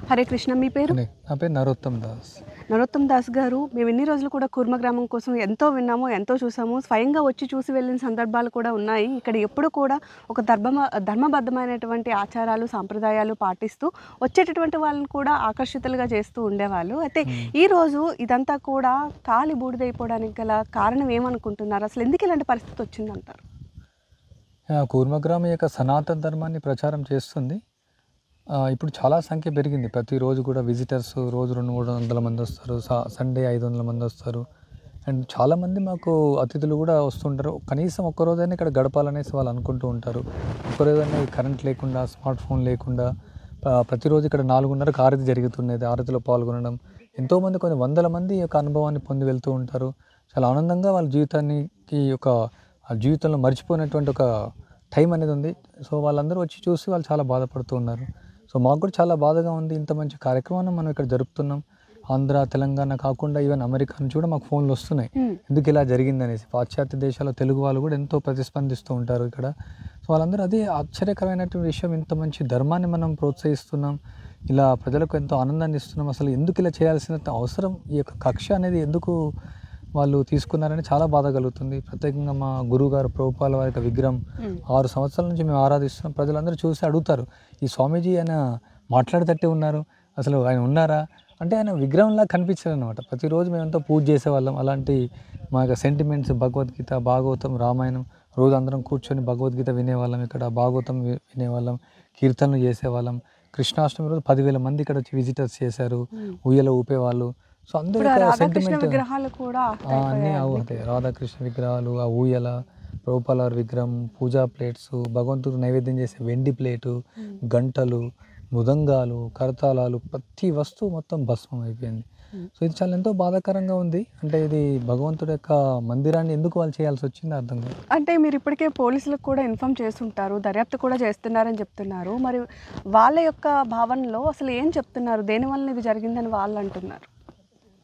హరే కృష్ణ. మీ పేరు? నా పేరు నరోత్తమ్ దాస్. నరోత్తమ్ దాస్ గారు, మేము ఇన్ని రోజులు కూడా కూర్మ గ్రామం కోసం ఎంతో విన్నాము, ఎంతో చూసాము. స్వయంగా వచ్చి చూసి వెళ్ళిన సందర్భాలు కూడా ఉన్నాయి. ఇక్కడ ఎప్పుడు కూడా ఒక ధర్మబద్ధమైనటువంటి ఆచారాలు, సాంప్రదాయాలు పాటిస్తూ వచ్చేటటువంటి వాళ్ళని కూడా ఆకర్షితులుగా చేస్తూ ఉండేవాళ్ళు. అయితే ఈరోజు ఇదంతా కూడా కాలి బూడిదైపోవడానికి గల కారణం ఏమనుకుంటున్నారు? అసలు ఎందుకు ఇలాంటి పరిస్థితి వచ్చిందంటారు? కూర్మగ్రామం యొక్క సనాతన ధర్మాన్ని ప్రచారం చేస్తుంది. ఇప్పుడు చాలా సంఖ్య పెరిగింది. ప్రతిరోజు కూడా విజిటర్స్ రోజు 200-300 మంది వస్తారు. సండే 500 మంది వస్తారు. అండ్ చాలామంది మాకు అతిథులు కూడా వస్తుంటారు. కనీసం ఒక్కరోజైనా ఇక్కడ గడపాలనేసి వాళ్ళు అనుకుంటూ ఉంటారు. ఒక్కరోజైనా కరెంట్ లేకుండా, స్మార్ట్ ఫోన్ లేకుండా ప్రతిరోజు ఇక్కడ 4:30కి ఆరతి జరుగుతున్నది. ఆరతిలో పాల్గొనడం ఎంతోమంది, కొన్ని వందల మంది ఈ యొక్క అనుభవాన్ని పొంది వెళ్తూ ఉంటారు. చాలా ఆనందంగా వాళ్ళ జీవితంలో మర్చిపోయినటువంటి ఒక టైం అనేది ఉంది. సో వాళ్ళందరూ వచ్చి చూసి వాళ్ళు చాలా బాధపడుతూ ఉన్నారు. సో మాకు కూడా చాలా బాధగా ఉంది. ఇంత మంచి కార్యక్రమాన్ని మనం ఇక్కడ జరుపుతున్నాం. ఆంధ్ర, తెలంగాణ కాకుండా ఈవెన్ అమెరికా నుంచి కూడా మాకు ఫోన్లు వస్తున్నాయి, ఎందుకు ఇలా జరిగిందనేసి. పాశ్చాత్య దేశాల్లో తెలుగు వాళ్ళు కూడా ఎంతో ప్రతిస్పందిస్తూ ఉంటారు ఇక్కడ. సో వాళ్ళందరూ అదే ఆశ్చర్యకరమైనటువంటి విషయం, ఇంత మంచి ధర్మాన్ని మనం ప్రోత్సహిస్తున్నాం, ఇలా ప్రజలకు ఎంతో ఆనందాన్ని ఇస్తున్నాం, అసలు ఎందుకు ఇలా చేయాల్సిన అవసరం, ఈ యొక్క కక్ష అనేది ఎందుకు వాళ్ళు తీసుకున్నారని చాలా బాధ కలుగుతుంది. ప్రత్యేకంగా మా గురువుగారు ప్రభుపాల వారి యొక్క విగ్రహం 6 సంవత్సరాల నుంచి మేము ఆరాధిస్తున్నాం. ప్రజలందరూ చూసి అడుగుతారు, ఈ స్వామీజీ ఆయన మాట్లాడేటట్టే ఉన్నారు, అసలు ఆయన ఉన్నారా అంటే ఆయన విగ్రహంలా కనిపించారు అనమాట. ప్రతిరోజు మేమంతా పూజ చేసేవాళ్ళం. అలాంటి మా యొక్క సెంటిమెంట్స్, భగవద్గీత, భాగవతం, రామాయణం రోజు అందరం కూర్చొని భగవద్గీత వినేవాళ్ళం. ఇక్కడ భాగవతం వినేవాళ్ళం, కీర్తనలు చేసేవాళ్ళం. కృష్ణాష్టమి రోజు 10,000 మంది ఇక్కడ వచ్చి విజిటర్స్ చేశారు, ఉయ్యల ఊపేవాళ్ళు. సో అందరూ సెంటిమెంట్ అన్నీ అవుతాయి. రాధాకృష్ణ విగ్రహాలు, ఆ ఊయల, ప్రభుపాల వారి విగ్రహం, పూజా ప్లేట్స్, భగవంతుడు నైవేద్యం చేసే వెండి ప్లేటు, గంటలు, మృదంగాలు, కరతాళాలు, ప్రతి వస్తువు మొత్తం భస్మం అయిపోయింది. సో ఇది చాలా ఎంతో బాధాకరంగా ఉంది. అంటే ఇది భగవంతుడి యొక్క మందిరాన్ని ఎందుకు వాళ్ళు చేయాల్సి వచ్చిందో అర్థం కాదు. అంటే మీరు ఇప్పటికే పోలీసులకు కూడా ఇన్ఫామ్ చేస్తుంటారు, దర్యాప్తు కూడా చేస్తున్నారని చెప్తున్నారు. మరి వాళ్ళ యొక్క భావనలో అసలు ఏం చెప్తున్నారు, దేనివల్ల ఇది జరిగిందని వాళ్ళు అంటున్నారు?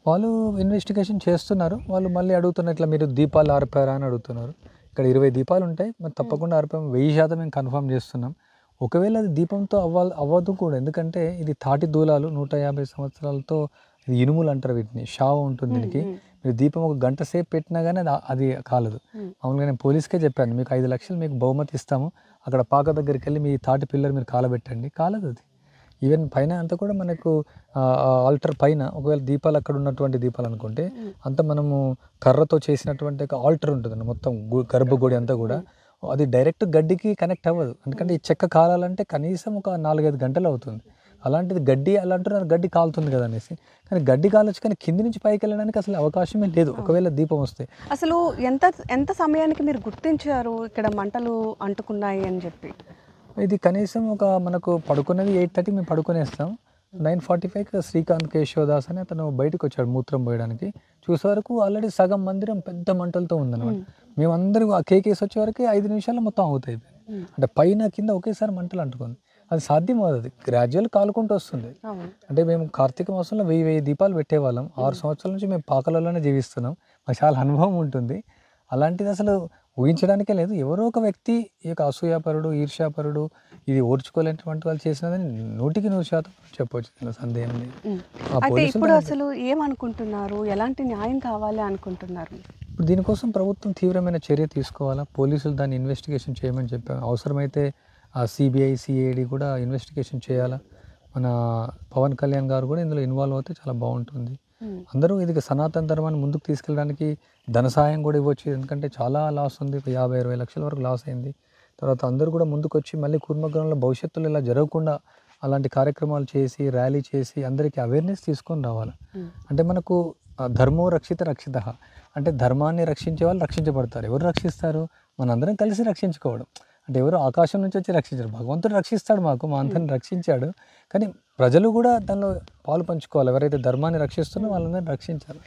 వాళ్ళు ఇన్వెస్టిగేషన్ చేస్తున్నారు. వాళ్ళు మళ్ళీ అడుగుతున్నారు, ఇట్లా మీరు దీపాలు ఆర్పారా అని అడుగుతున్నారు. ఇక్కడ 20 దీపాలు ఉంటాయి, మరి తప్పకుండా ఆర్పాం, 1000% మేము కన్ఫర్మ్ చేస్తున్నాం. ఒకవేళ అది దీపంతో అవ్వదు కూడా, ఎందుకంటే ఇది తాటి దూలాలు 150 సంవత్సరాలతో, ఇది ఇనుములు అంటారు వీటిని, షావ ఉంటుంది దీనికి. మీరు దీపం ఒక గంట సేపు పెట్టినా కానీ అది కాలదు. మామూలుగా నేను పోలీస్కే చెప్పాను, మీకు 5 లక్షలు మీకు బహుమతి ఇస్తాము, అక్కడ పాక దగ్గరికి వెళ్ళి మీ తాటి పిల్లర్ మీరు కాలబెట్టండి. కాలదు అది. ఈవెన్ పైన అంతా కూడా మనకు ఆల్టర్ పైన ఒకవేళ దీపాలు అక్కడ ఉన్నటువంటి దీపాలు అనుకుంటే, అంతా మనము కర్రతో చేసినటువంటి ఒక ఆల్టర్ ఉంటుందండి, మొత్తం గర్భగుడి అంతా కూడా. అది డైరెక్ట్ గడ్డికి కనెక్ట్ అవ్వదు, ఎందుకంటే ఈ చెక్క కాలాలంటే కనీసం ఒక 4-5 గంటలు అవుతుంది. అలాంటిది గడ్డి, అలా అంటున్నారు గడ్డి కాలుతుంది కదా అనేసి. కానీ గడ్డి కాలొచ్చు, కానీ కింది నుంచి పైకి వెళ్ళడానికి అసలు అవకాశమే లేదు ఒకవేళ దీపం వస్తే. అసలు ఎంత సమయానికి మీరు గుర్తించారు ఇక్కడ మంటలు అంటుకున్నాయి అని చెప్పి? ఇది కనీసం మనకు పడుకున్నది 8:30 మేము పడుకునేస్తాం. 9:45కి శ్రీకాంత్ కేశవదాస్ అని అతను బయటకు వచ్చాడు మూత్రం పోయడానికి. చూసే వరకు ఆల్రెడీ సగం మందిరం పెద్ద మంటలతో ఉందన్నమాట. మేమందరూ ఆ కేకేసి వచ్చే వరకు 5 నిమిషాల్లో మొత్తం అవుతాయి. అంటే పైన కింద ఒకేసారి మంటలు అంటుకుంది. అది సాధ్యం కాదు, అది గ్రాడ్యువల్ కాలుకుంటూ వస్తుంది. అంటే మేము కార్తీక మాసంలో 1000 దీపాలు పెట్టేవాళ్ళం. 6 సంవత్సరాల నుంచి మేము పాకలలోనే జీవిస్తున్నాం, మాకు చాలా అనుభవం ఉంటుంది. అలాంటిది అసలు ఊహించడానికే లేదు. ఎవరో ఒక వ్యక్తి ఈ యొక్క అసూయాపరుడు, ఈర్ష్యాపరుడు, ఇది ఓర్చుకోలేనటువంటి వాళ్ళు చేసినదని 100% చెప్పవచ్చు, సందేహం లేదు. అయితే ఇప్పుడు అసలు ఏమనుకుంటున్నారు, ఎలాంటి న్యాయం కావాలి అనుకుంటున్నారు? ఇప్పుడు దీనికోసం ప్రభుత్వం తీవ్రమైన చర్య తీసుకోవాలా, పోలీసులు దాన్ని ఇన్వెస్టిగేషన్ చేయమని చెప్పారు. అవసరమైతే ఆ సిబిఐ, సిఐడి కూడా ఇన్వెస్టిగేషన్ చేయాలా. మన పవన్ కళ్యాణ్ గారు కూడా ఇందులో ఇన్వాల్వ్ అవుతే చాలా బాగుంటుంది. అందరూ ఇది సనాతన ధర్మాన్ని ముందుకు తీసుకెళ్ళడానికి ధన సహాయం కూడా ఇవ్వచ్చు, ఎందుకంటే చాలా లాస్ ఉంది, 50-60 లక్షల వరకు లాస్ అయింది. తర్వాత అందరూ కూడా ముందుకు వచ్చి మళ్ళీ కూర్మగ్రామంలో భవిష్యత్తులో ఇలా జరగకుండా అలాంటి కార్యక్రమాలు చేసి, ర్యాలీ చేసి అందరికీ అవేర్నెస్ తీసుకొని రావాలి. అంటే మనకు ధర్మో రక్షిత రక్షిత, అంటే ధర్మాన్ని రక్షించే వాళ్ళు రక్షించబడతారు. ఎవరు రక్షిస్తారు? మనందరం కలిసి రక్షించుకోవడం. అంటే ఎవరు ఆకాశం నుంచి వచ్చి రక్షించారు, భగవంతుడు రక్షిస్తాడు, మా అందరిని రక్షించాడు. కానీ ప్రజలు కూడా దానిలో పాలు పంచుకోవాలి. ఎవరైతే ధర్మాన్ని రక్షిస్తున్నారో వాళ్ళందరినీ రక్షించాలి.